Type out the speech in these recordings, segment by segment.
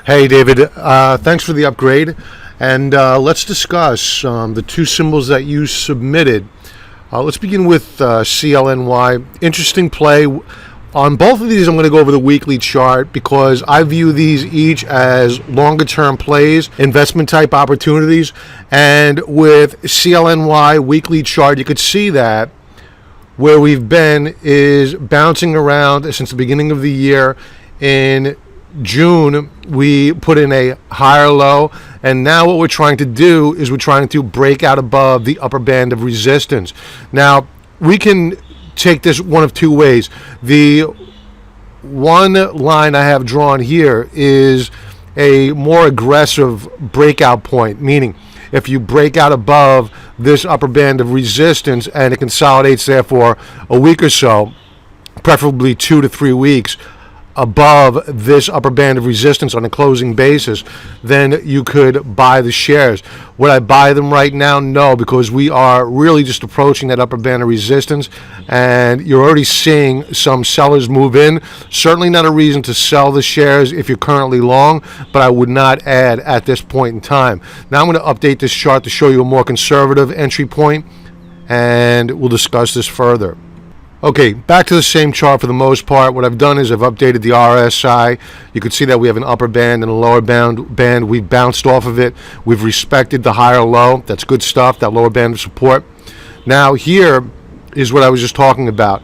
Hey, David. Thanks for the upgrade. And let's discuss the two symbols that you submitted. Let's begin with CLNY. Interesting play. On both of these, I'm going to go over the weekly chart because I view these each as longer-term plays, investment-type opportunities. And with CLNY weekly chart, you could see that where we've been is bouncing around since the beginning of the year. In June, we put in a higher low, and now what we're trying to do is we're trying to break out above the upper band of resistance. Now, we can take this one of two ways. The one line I have drawn here is a more aggressive breakout point, meaning if you break out above this upper band of resistance and it consolidates there for a week or so, preferably 2 to 3 weeks, above this upper band of resistance on a closing basis, then you could buy the shares. Would I buy them right now? No, because we are really just approaching that upper band of resistance, and you're already seeing some sellers move in. Certainly not a reason to sell the shares if you're currently long, but I would not add at this point in time. Now I'm going to update this chart to show you a more conservative entry point, and we'll discuss this further. Okay, back to the same chart for the most part. What I've done is I've updated the RSI. You can see that we have an upper band and a lower band. We've bounced off of it. We've respected the higher low. That's good stuff, that lower band of support. Now here is what I was just talking about.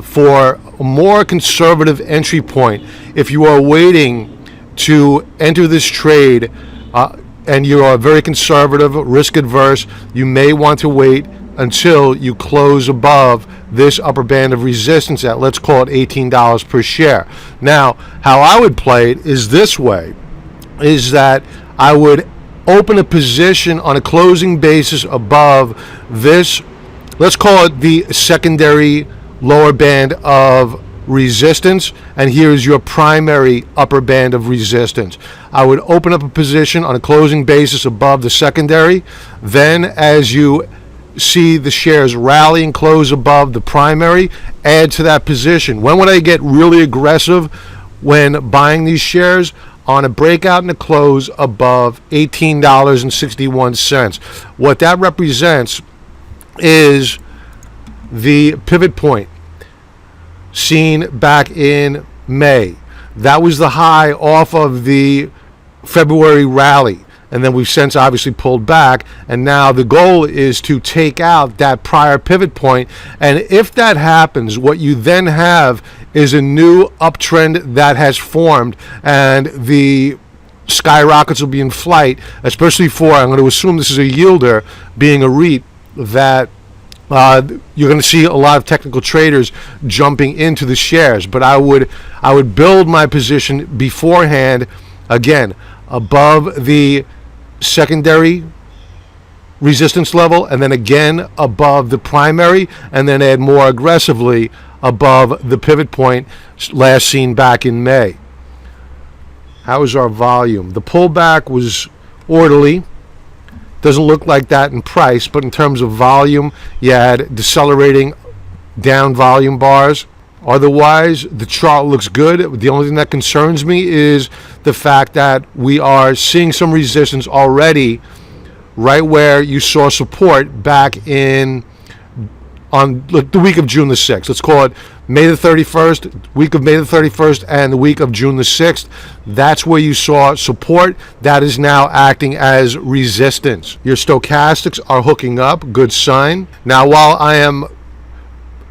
For a more conservative entry point, if you are waiting to enter this trade and you are very conservative, risk adverse, you may want to wait until you close above this upper band of resistance at, let's call it $18 per share. Now, how I would play it is this way, is that I would open a position on a closing basis above this, let's call it the secondary lower band of resistance, and here is your primary upper band of resistance. I would open up a position on a closing basis above the secondary. Then as you see the shares rally and close above the primary, add to that position. When would I get really aggressive when buying these shares? On a breakout and a close above $18.61. What that represents is the pivot point seen back in May. That was the high off of the February rally. And then we've since obviously pulled back, and now the goal is to take out that prior pivot point. And if that happens, what you then have is a new uptrend that has formed, and the skyrockets will be in flight, especially for, I'm going to assume this is a yielder, being a REIT, that you're going to see a lot of technical traders jumping into the shares. But I would build my position beforehand, again, above the secondary resistance level, and then again above the primary, and then add more aggressively above the pivot point last seen back in May. How is our volume? The pullback was orderly. Doesn't look like that in price, but in terms of volume, you had decelerating down volume bars. Otherwise, the chart looks good. The only thing that concerns me is the fact that we are seeing some resistance already right where you saw support back in on the week of June the 6th. Let's call it May the 31st, week of May the 31st, and the week of June the 6th. That's where you saw support. That is now acting as resistance. Your stochastics are hooking up. Good sign. Now, while I am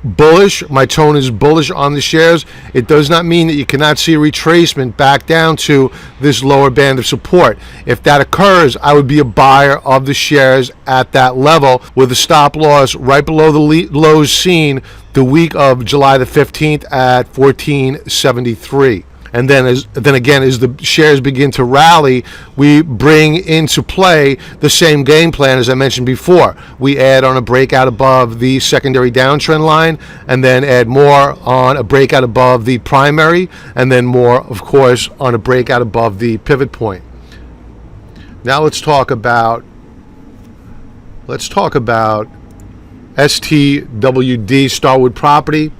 bullish, my tone is bullish on the shares, it does not mean that you cannot see a retracement back down to this lower band of support. If that occurs, I would be a buyer of the shares at that level with a stop loss right below the lows seen the week of July the 15th at 1473. And then again, as the shares begin to rally, we bring into play the same game plan as I mentioned before. We add on a breakout above the secondary downtrend line, and then add more on a breakout above the primary, and then more, of course, on a breakout above the pivot point. Now let's talk about STWD, Starwood Property.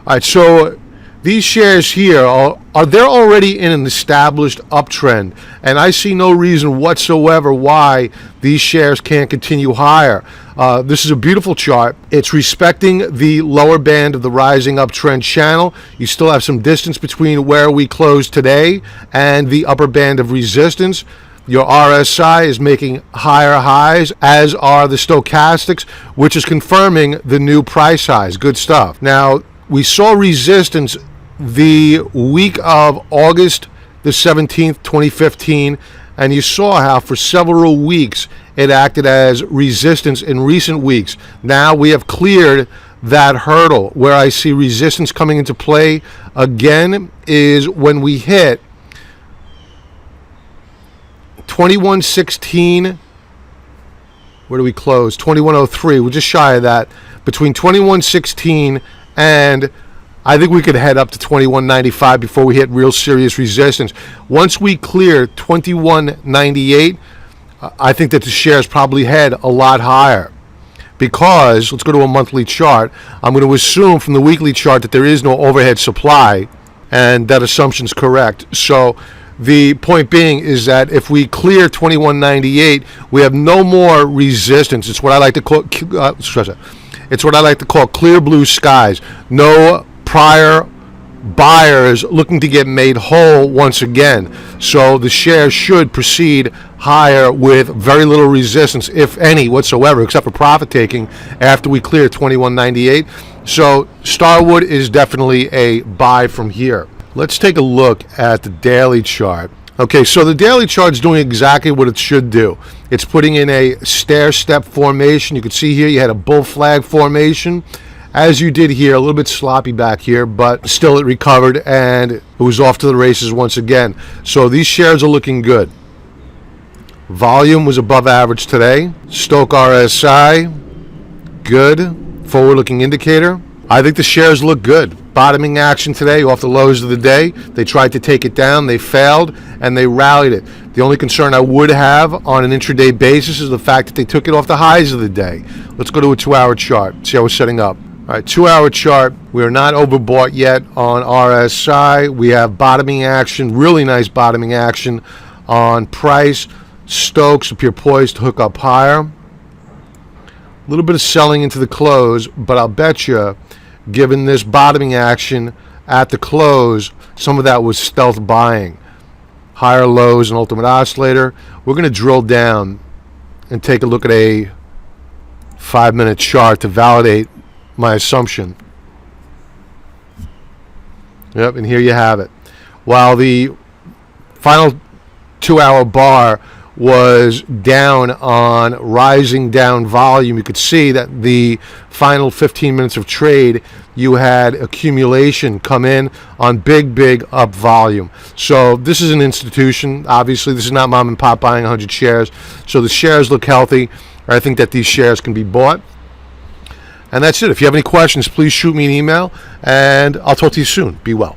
All right, so these shares here are they're already in an established uptrend, and I see no reason whatsoever why these shares can't continue higher. This is a beautiful chart. It's respecting the lower band of the rising uptrend channel. You still have some distance between where we closed today and the upper band of resistance. Your RSI is making higher highs, as are the stochastics, which is confirming the new price highs. Good stuff. Now, we saw resistance the week of August the 17th, 2015, and you saw how for several weeks it acted as resistance in recent weeks. Now we have cleared that hurdle. Where I see resistance coming into play again is when we hit 2116. Where do we close? 2103. We're just shy of that. Between 2116 and I think we could head up to 2195 before we hit real serious resistance. Once we clear 2198, I think that the shares probably head a lot higher. Because, let's go to a monthly chart. I'm going to assume from the weekly chart that there is no overhead supply, and that assumption's correct. So the point being is that if we clear 2198, we have no more resistance. It's what I like to call it's what I like to call clear blue skies. No prior buyers looking to get made whole once again. So the shares should proceed higher with very little resistance, if any, whatsoever, except for profit taking after we clear 2198. So Starwood is definitely a buy from here. Let's take a look at the daily chart. Okay, so the daily chart is doing exactly what it should do. It's putting in a stair-step formation. You can see here you had a bull flag formation, as you did here, a little bit sloppy back here, but still it recovered and it was off to the races once again. So these shares are looking good. Volume was above average today. Stoke RSI, good. Forward-looking indicator. I think the shares look good. Bottoming action today off the lows of the day. They tried to take it down, they failed, and they rallied it. The only concern I would have on an intraday basis is the fact that they took it off the highs of the day. Let's go to a 2-hour chart, see how we're setting up. All right, 2-hour chart. We are not overbought yet on RSI. We have bottoming action, really nice bottoming action on price. Stokes appear poised to hook up higher. A little bit of selling into the close, but I'll bet you, given this bottoming action at the close, some of that was stealth buying. Higher lows and ultimate oscillator. We're going to drill down and take a look at a 5-minute chart to validate my assumption. Yep, and here you have it. While the final 2-hour bar was down on rising down volume, you could see that the final 15 minutes of trade, you had accumulation come in on big up volume. So this is an institution. Obviously, this is not mom and pop buying 100 shares. So the shares look healthy. I think that these shares can be bought. And that's it. If you have any questions, please shoot me an email, and I'll talk to you soon. Be well.